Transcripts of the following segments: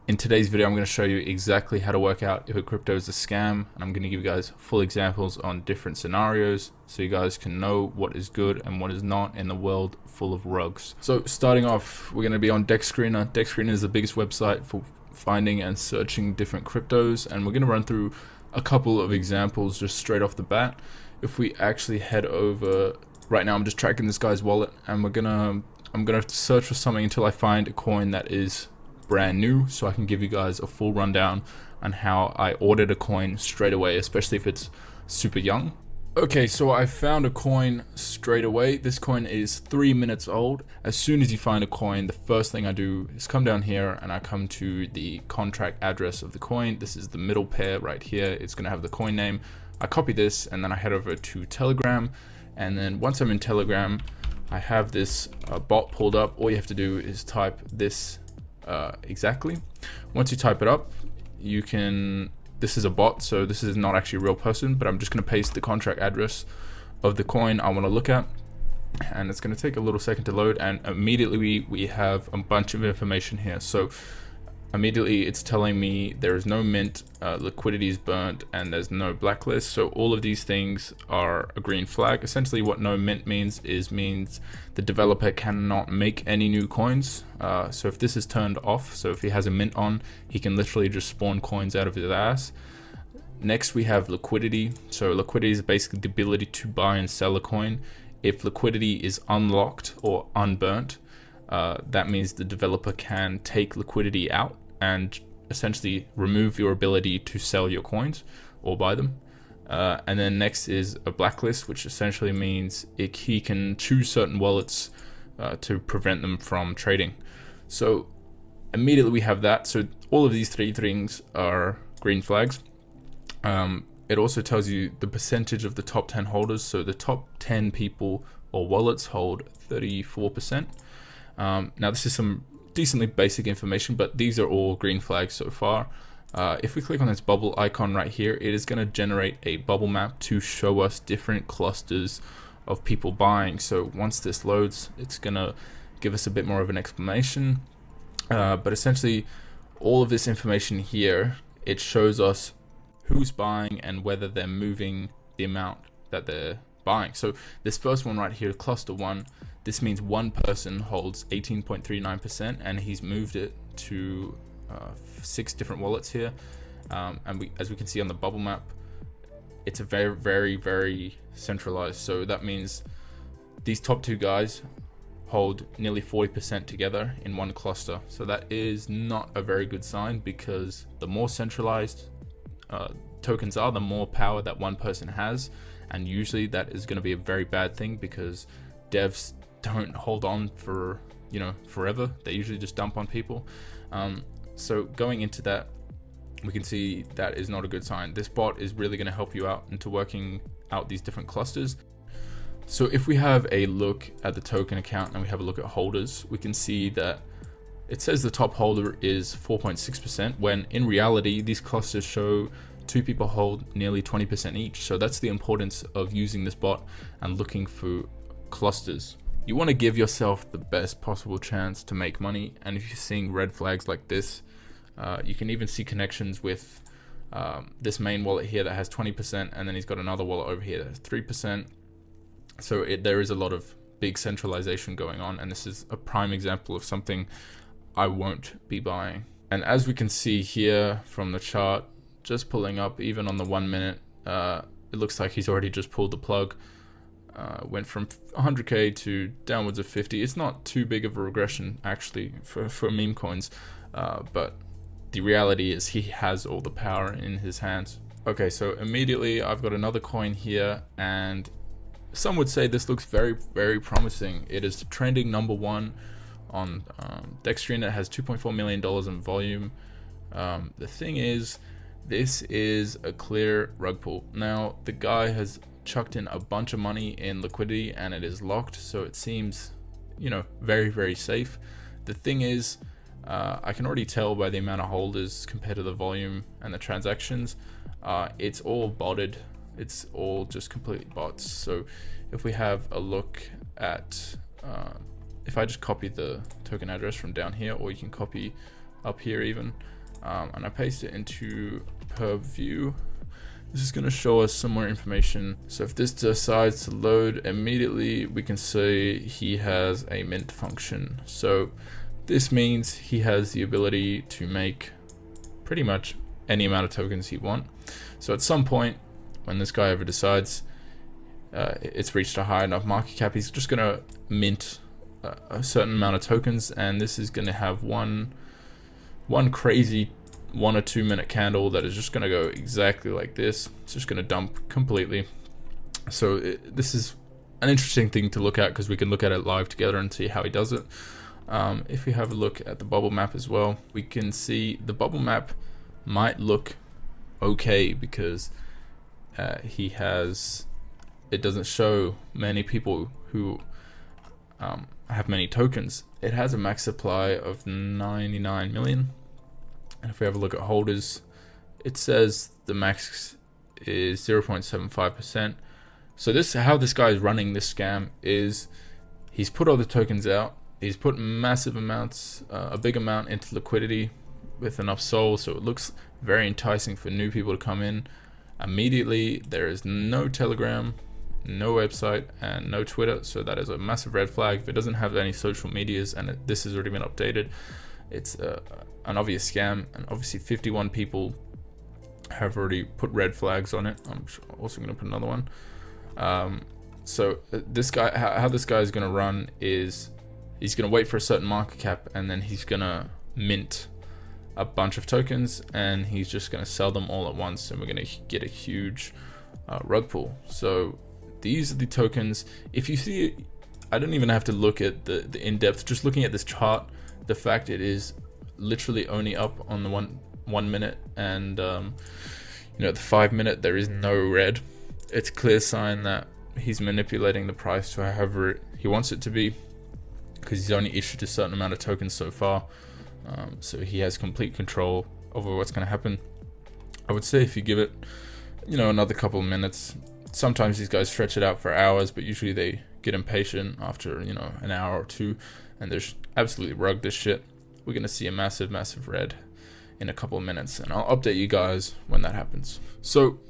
In today's video, I'm going to show you exactly how to work out if a crypto is a scam, and I'm going to give you guys full examples on different scenarios so you guys can know what is good and what is not in the world full of rugs. So starting off, we're going to be on Dex Screener. Dex Screener is the biggest website for finding and searching different cryptos, and we're going to run through a couple of examples just straight off the bat. If we actually head over, right now I'm just tracking this guy's wallet, and I'm gonna search for something until I find a coin that is brand new, so I can give you guys a full rundown on how I ordered a coin straight away, especially if it's super young. Okay, so I found a coin straight away. This coin is 3 minutes old. As soon as you find a coin, the first thing I do is come down here and I come to the contract address of the coin. This is the middle pair right here. It's gonna have the coin name. I copy this and then I head over to Telegram, and then once I'm in Telegram, I have this bot pulled up. All you have to do is type this exactly. Once you type it up, you can, this is a bot, so this is not actually a real person, but I'm just going to paste the contract address of the coin I want to look at, and it's going to take a little second to load, and immediately we have a bunch of information here. So immediately it's telling me there is no mint, liquidity is burnt, and there's no blacklist. So all of these things are a green flag. Essentially what no mint means the developer cannot make any new coins. So if this is turned off, so if he has a mint on, he can literally just spawn coins out of his ass. Next we have liquidity. So liquidity is basically the ability to buy and sell a coin. If liquidity is unlocked or unburnt, that means the developer can take liquidity out and essentially remove your ability to sell your coins or buy them. And then next is a blacklist, which essentially means he can choose certain wallets to prevent them from trading. So immediately we have that. So all of these three things are green flags. It also tells you the percentage of the top 10 holders. So the top 10 people or wallets hold 34%. Now this is some decently basic information, but these are all green flags so far. If we click on this bubble icon right here, it is going to generate a bubble map to show us different clusters of people buying. So once this loads, it's going to give us a bit more of an explanation. But essentially all of this information here, it shows us who's buying and whether they're moving the amount that they're buying. So this first one right here, cluster one, this means one person holds 18.39%, and he's moved it to 6 different wallets here. And as we can see on the bubble map, it's a very centralized. So that means these top 2 guys hold nearly 40% together in one cluster. So that is not a very good sign, because the more centralized tokens are, the more power that one person has. And usually that is going to be a very bad thing, because devs don't hold on for forever. They usually just dump on people. So going into that, we can see that is not a good sign. This bot is really going to help you out into working out these different clusters. So if we have a look at the token account and we have a look at holders, we can see that it says the top holder is 4.6%, when in reality these clusters show 2 people hold nearly 20% each. So that's the importance of using this bot and looking for clusters. You want to give yourself the best possible chance to make money, and if you're seeing red flags like this, you can even see connections with this main wallet here that has 20%, and then he's got another wallet over here that has 3%. So there is a lot of big centralization going on, and this is a prime example of something I won't be buying. And as we can see here from the chart, just pulling up, even on the 1 minute, it looks like he's already just pulled the plug. Went from 100k to downwards of 50. It's not too big of a regression actually for meme coins, but the reality is he has all the power in his hands. Okay, so immediately I've got another coin here, and some would say this looks very promising. It is trending #1 on DexScreener. It has $2.4 million in volume. The thing is, this is a clear rug pull. Now the guy has chucked in a bunch of money in liquidity, and it is locked, so it seems very safe. The thing is, I can already tell by the amount of holders compared to the volume and the transactions, it's all botted. It's all just completely bots. So if we have a look at if I just copy the token address from down here, or you can copy up here even, and I paste it into per view. This is going to show us some more information. So if this decides to load immediately, we can say he has a mint function. So this means he has the ability to make pretty much any amount of tokens he wants. So at some point, when this guy ever decides it's reached a high enough market cap, he's just going to mint a certain amount of tokens, and this is going to have one crazy 1 or 2 minute candle that is just going to go exactly like this. It's just going to dump completely. So this is an interesting thing to look at, because we can look at it live together and see how he does it. If we have a look at the bubble map as well, we can see the bubble map might look okay, because it doesn't show many people who have many tokens. It has a max supply of 99 million. And if we have a look at holders, it says the max is 0.75%. So how this guy is running this scam is he's put all the tokens out. He's put massive amounts, a big amount into liquidity with enough SOL, so it looks very enticing for new people to come in. Immediately, there is no Telegram, no website, and no Twitter, so that is a massive red flag. If it doesn't have any social medias and this has already been updated, it's an obvious scam. And obviously 51 people have already put red flags on it. I'm also going to put another one. So this guy, how this guy is going to run is he's going to wait for a certain market cap, and then he's going to mint a bunch of tokens, and he's just going to sell them all at once, and we're going to get a huge rug pull. So these are the tokens. If you see it, I don't even have to look at the in-depth. Just looking at this chart, the fact it is literally only up on the one minute, and the 5 minute, there is no red. It's a clear sign that he's manipulating the price to however he wants it to be, because he's only issued a certain amount of tokens so far. So he has complete control over what's going to happen. I would say if you give it, another couple of minutes. Sometimes these guys stretch it out for hours, but usually they get impatient after, an hour or two, and they're absolutely rugged this shit. We're going to see a massive, massive red in a couple of minutes, and I'll update you guys when that happens. So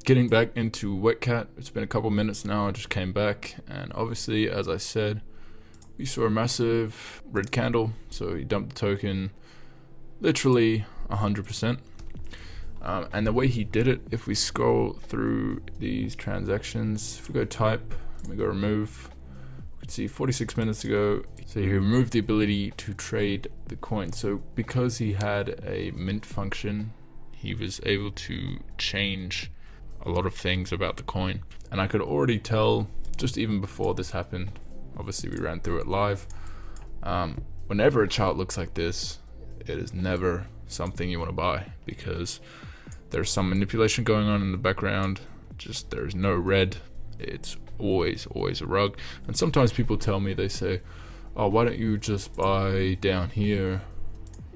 getting back into Wetcat, it's been a couple of minutes now. I just came back, and obviously, as I said, we saw a massive red candle. So he dumped the token literally 100%. And the way he did it, if we scroll through these transactions, if we go type, and we go remove, we can see 46 minutes ago, so he removed the ability to trade the coin. So because he had a mint function, he was able to change a lot of things about the coin. And I could already tell, just even before this happened, obviously we ran through it live, whenever a chart looks like this, it is never something you want to buy, because there's some manipulation going on in the background. Just there's no red. It's always a rug. And sometimes people tell me, they say, oh, why don't you just buy down here,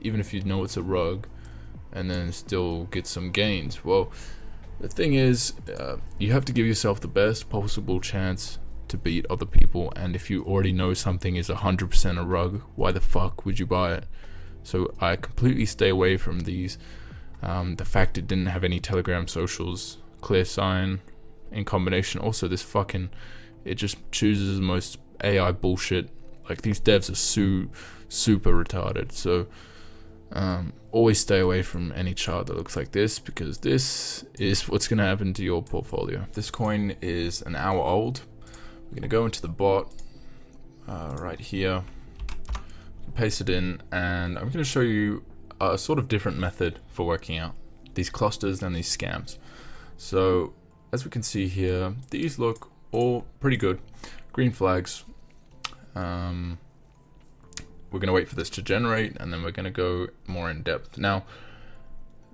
even if you know it's a rug, and then still get some gains? Well, the thing is, you have to give yourself the best possible chance to beat other people, and if you already know something is 100% a rug, why the fuck would you buy it? So I completely stay away from these. The fact it didn't have any Telegram socials, clear sign, in combination, also this it just chooses the most AI bullshit. Like, these devs are super retarded. So always stay away from any chart that looks like this, because this is what's going to happen to your portfolio. This coin is an hour old. We're going to go into the bot right here, paste it in, and I'm going to show you a sort of different method for working out these clusters and these scams. So as we can see here, these look all pretty good. Green flags. We're going to wait for this to generate, and then we're going to go more in depth. Now,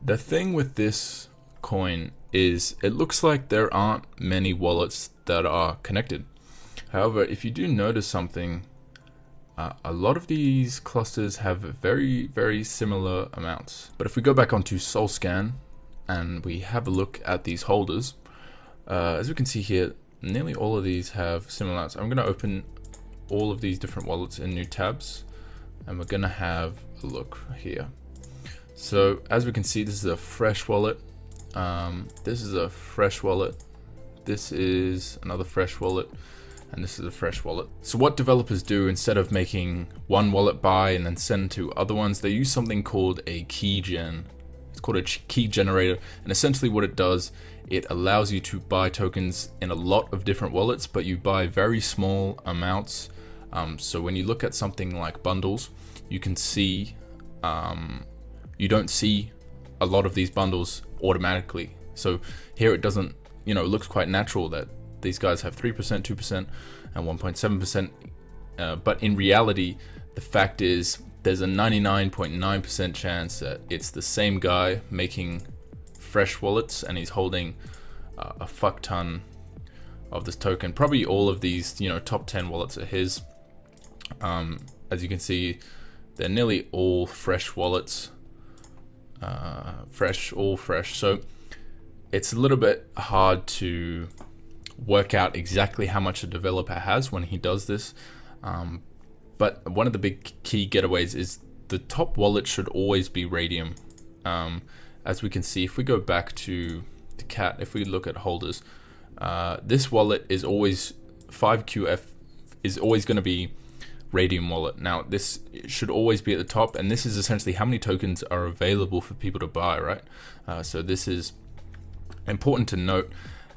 the thing with this coin is it looks like there aren't many wallets that are connected. However, if you do notice something, a lot of these clusters have very, very similar amounts. But if we go back onto SolScan and we have a look at these holders, as we can see here, nearly all of these have similar amounts. I'm going to open all of these different wallets in new tabs, and we're going to have a look here. So as we can see, this is a fresh wallet. This is a fresh wallet. This is another fresh wallet. And this is a fresh wallet. So what developers do, instead of making one wallet buy and then send to other ones, they use something called a key gen. It's called a key generator. And essentially what it does, it allows you to buy tokens in a lot of different wallets, but you buy very small amounts. So when you look at something like bundles, you can see, you don't see a lot of these bundles automatically. So here it doesn't, it looks quite natural that these guys have 3%, 2%, and 1.7%. But in reality, the fact is there's a 99.9% chance that it's the same guy making fresh wallets, and he's holding a fuck ton of this token. Probably all of these, top 10 wallets are his. As you can see, they're nearly all fresh wallets. All fresh. So it's a little bit hard to work out exactly how much a developer has when he does this, but one of the big key getaways is the top wallet should always be Radium. As we can see, if we go back to the cat, if we look at holders, this wallet is always 5QF is always going to be Radium wallet. Now this should always be at the top, and this is essentially how many tokens are available for people to buy, right? So this is important to note.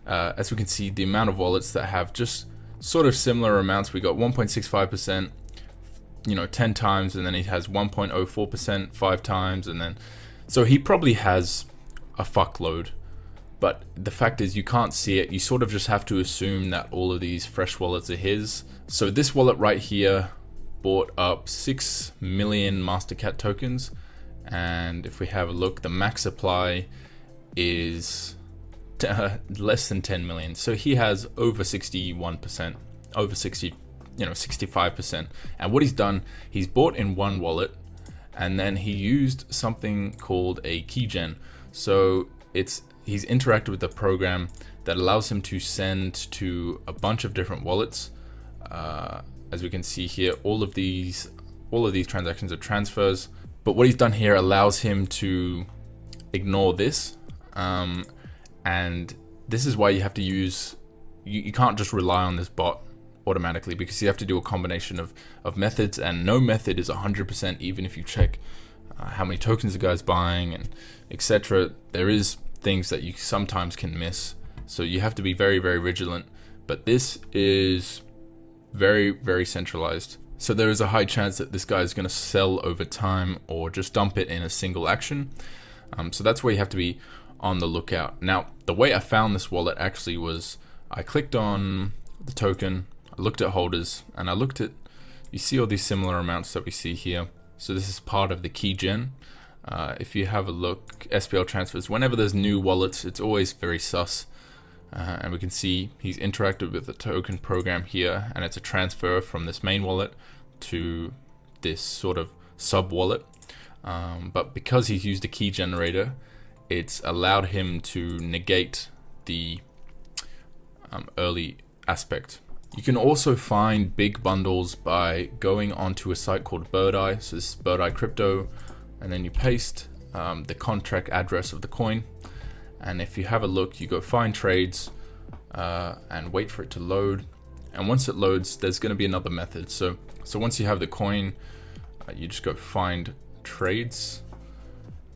As we can see, the amount of wallets that have just sort of similar amounts, we got 1.65%, 10 times, and then he has 1.04% 5 times, and then so he probably has a fuckload. But the fact is, you can't see it. You sort of just have to assume that all of these fresh wallets are his. So this wallet right here bought up 6 million Mastercat tokens, and if we have a look, the max supply is less than 10 million. So he has over 61%, over 60, 65%. And what he's done, he's bought in one wallet, and then he used something called a keygen. So he's interacted with the program that allows him to send to a bunch of different wallets. As we can see here, all of these transactions are transfers. But what he's done here allows him to ignore this. And this is why you have to use, you can't just rely on this bot automatically, because you have to do a combination of methods, and no method is 100%, even if you check how many tokens the guy's buying and etc. There is things that you sometimes can miss. So you have to be very, very vigilant. But this is very, very centralized. So there is a high chance that this guy is going to sell over time or just dump it in a single action. So that's where you have to be on the lookout. Now, the way I found this wallet actually was I clicked on the token, I looked at holders, and I looked at, you see all these similar amounts that we see here. So this is part of the key gen. If you have a look, SPL transfers, whenever there's new wallets, it's always very sus. And we can see he's interacted with the token program here, and it's a transfer from this main wallet to this sort of sub wallet. But because he's used a key generator, it's allowed him to negate the early aspect. You can also find big bundles by going onto a site called Birdeye. So this is Birdeye Crypto, and then you paste the contract address of the coin. And if you have a look, you go find trades and wait for it to load. And once it loads, there's going to be another method. So once you have the coin, you just go find trades,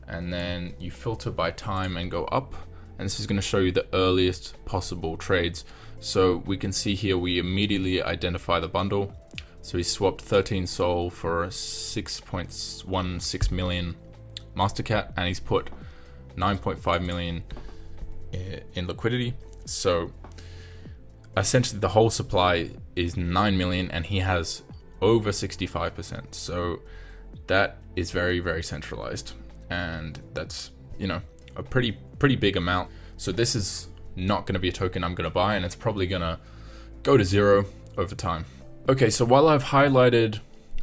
and then you filter by time and go up, and this is going to show you the earliest possible trades. So we can see here we immediately identify the bundle. So he swapped 13 Sol for 6.16 million Mastercat, and he's put 9.5 million in liquidity. So essentially the whole supply is 9 million, and he has over 65%. So that is very, very centralized, and that's, a pretty big amount. So this is not going to be a token I'm going to buy, and it's probably going to go to zero over time. Okay, so while I've highlighted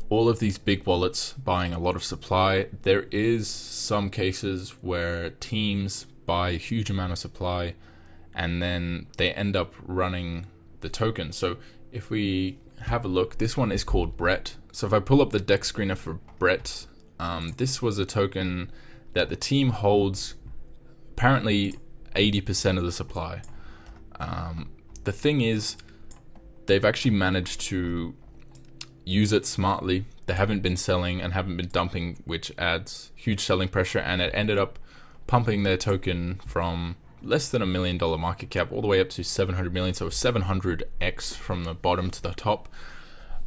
all of these big wallets buying a lot of supply, there is some cases where teams buy a huge amount of supply and then they end up running the token. So if we have a look, this one is called Brett. So if I pull up the Dex Screener for Brett, this was a token that the team holds apparently 80% of the supply. The thing is, they've actually managed to use it smartly. They haven't been selling and haven't been dumping, which adds huge selling pressure, and it ended up pumping their token from less than $1 million market cap all the way up to 700 million, so 700x from the bottom to the top.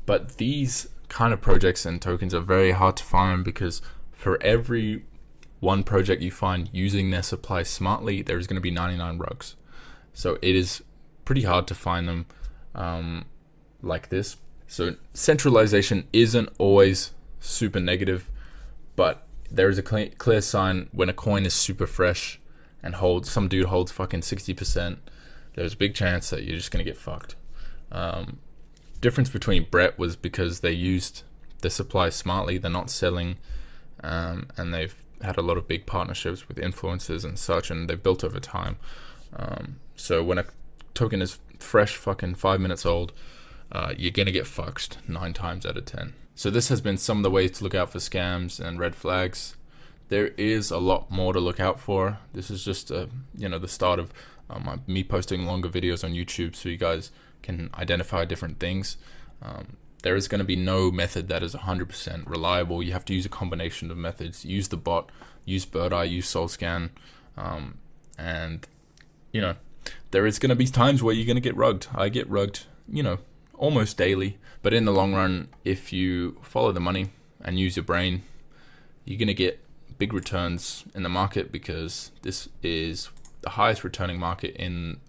But these kind of projects and tokens are very hard to find, because for every one project you find using their supply smartly, there's going to be 99 rugs. So it is pretty hard to find them like this. So centralization isn't always super negative, but there is a clear sign when a coin is super fresh and some dude holds fucking 60%, there's a big chance that you're just going to get fucked. Difference between Brett was because they used the supply smartly. They're not selling, and they've had a lot of big partnerships with influencers and such, and they've built over time. So when a token is fresh, fucking 5 minutes old, you're gonna get fucked 9 times out of 10. So this has been some of the ways to look out for scams and red flags. There is a lot more to look out for. This is just the start of me posting longer videos on YouTube, so you guys can identify different things. There is going to be no method that is 100% reliable. You have to use a combination of methods. Use the bot, use Birdeye, use SolScan, and there is going to be times where you're going to get rugged. I get rugged, almost daily. But in the long run, if you follow the money and use your brain, you're going to get big returns in the market, because this is the highest returning market in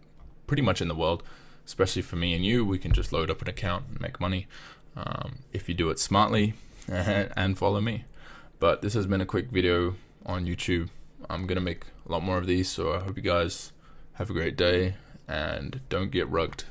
pretty much in the world. Especially for me and you, we can just load up an account and make money if you do it smartly and follow me. But this has been a quick video on YouTube. I'm gonna make a lot more of these, so I hope you guys have a great day and don't get rugged.